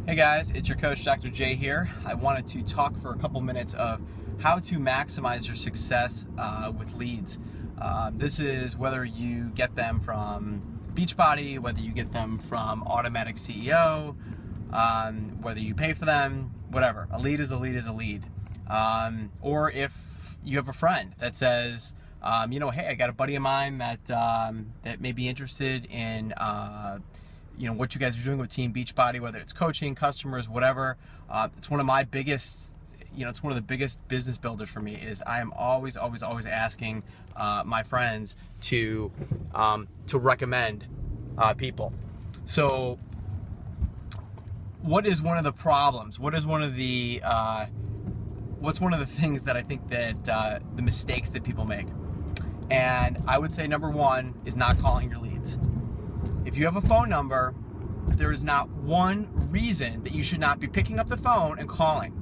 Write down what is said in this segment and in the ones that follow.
Hey guys, it's your coach Dr. J here. I wanted to talk for a couple minutes of how to maximize your success with leads. This is whether you get them from Beachbody, whether you get them from Automatic CEO, whether you pay for them, whatever. A lead is a lead is a lead. Or if you have a friend that says, hey, I got a buddy of mine that that may be interested in what you guys are doing with Team Beachbody, whether it's coaching, customers, whatever. It's one of my biggest, it's one of the biggest business builders for me. Is I am always asking my friends to recommend people. So, what is one of the problems? What is one of the what's one of the things that I think that the mistakes that people make? And I would say number one is not calling your leads. If you have a phone number, there is not one reason that you should not be picking up the phone and calling.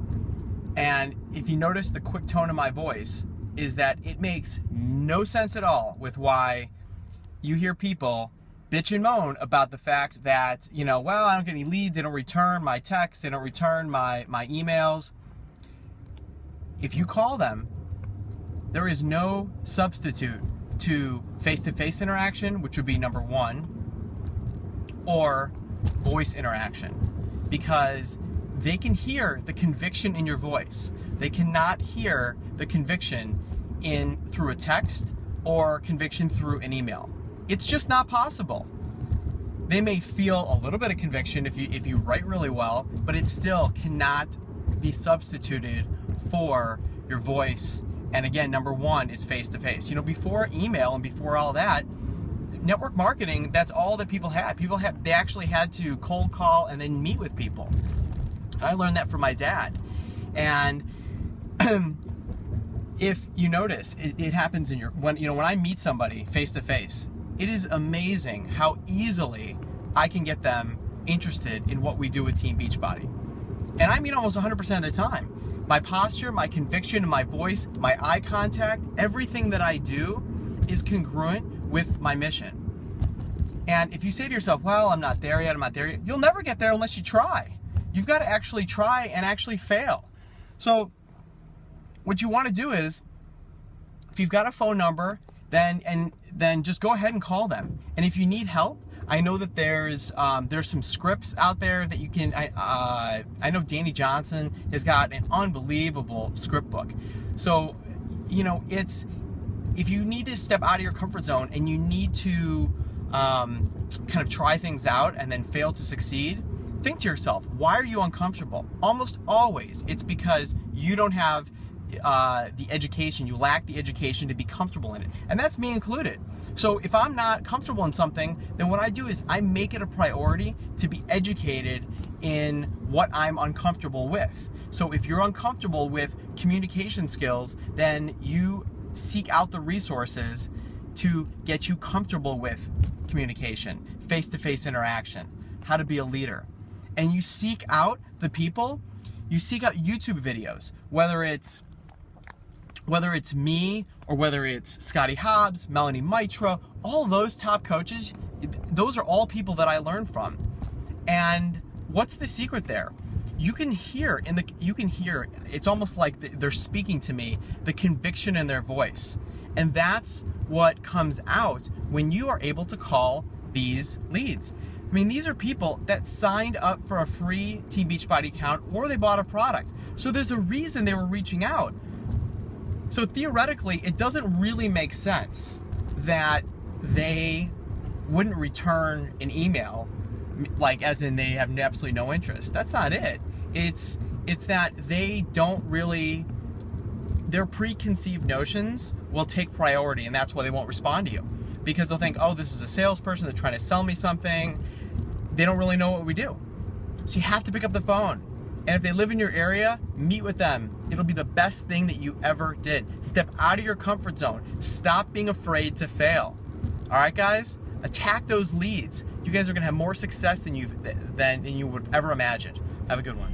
And if you notice the quick tone of my voice, is that it makes no sense at all with why you hear people bitch and moan about the fact that, well, I don't get any leads, they don't return my texts, they don't return my emails. If you call them, there is no substitute to face-to-face interaction, which would be number one, or voice interaction, because they can hear the conviction in your voice. They cannot hear the conviction through a text or conviction through an email. It's just not possible. They may feel a little bit of conviction if you write really well, but it still cannot be for your voice. And again, number one is face-to-face. Before email and before all that, network marketing, that's all that people had. They actually had to cold call and then meet with people. I learned that from my dad. And if you notice, it happens when I meet somebody face-to-face, it is amazing how easily I can get them interested in what we do with Team Beachbody. And I mean almost 100% of the time. My posture, my conviction, my voice, my eye contact, everything that I do is congruent with my mission. And if you say to yourself, well, I'm not there yet, you'll never get there unless you try. You've got to actually try and actually fail. So what you want to do is, if you've got a phone number, then just go ahead and call them. And if you need help, I know that there's some scripts out there that you can. I know Danny Johnson has got an unbelievable script book. So if you need to step out of your comfort zone and you need to kind of try things out and then fail to succeed, think to yourself, why are you uncomfortable? Almost always it's because you don't have the education, you lack the education to be comfortable in it. And that's me included. So if I'm not comfortable in something, then what I do is I make it a priority to be educated in what I'm uncomfortable with. So if you're uncomfortable with communication skills, then you seek out the resources to get you comfortable with communication, face-to-face interaction, how to be a leader. And you seek out the people, you seek out YouTube videos, whether it's me or whether it's Scotty Hobbs, Melanie Mitra, all those top coaches, those are all people that I learned from. And what's the secret there? You can hear, it's almost like they're speaking to me, the conviction in their voice. And that's what comes out when you are able to call these leads. I mean, these are people that signed up for a free Team Beachbody account or they bought a product. So there's a reason they were reaching out. So theoretically, it doesn't really make sense that they wouldn't return an email, like as in they have absolutely no interest. That's not it. It's that they don't really, their preconceived notions will take priority, and that's why they won't respond to you. Because they'll think, oh, this is a salesperson, they're trying to sell me something. They don't really know what we do. So you have to pick up the phone. And if they live in your area, meet with them. It'll be the best thing that you ever did. Step out of your comfort zone. Stop being afraid to fail. All right, guys? Attack those leads. You guys are going to have more success than you would have ever imagined. Have a good one.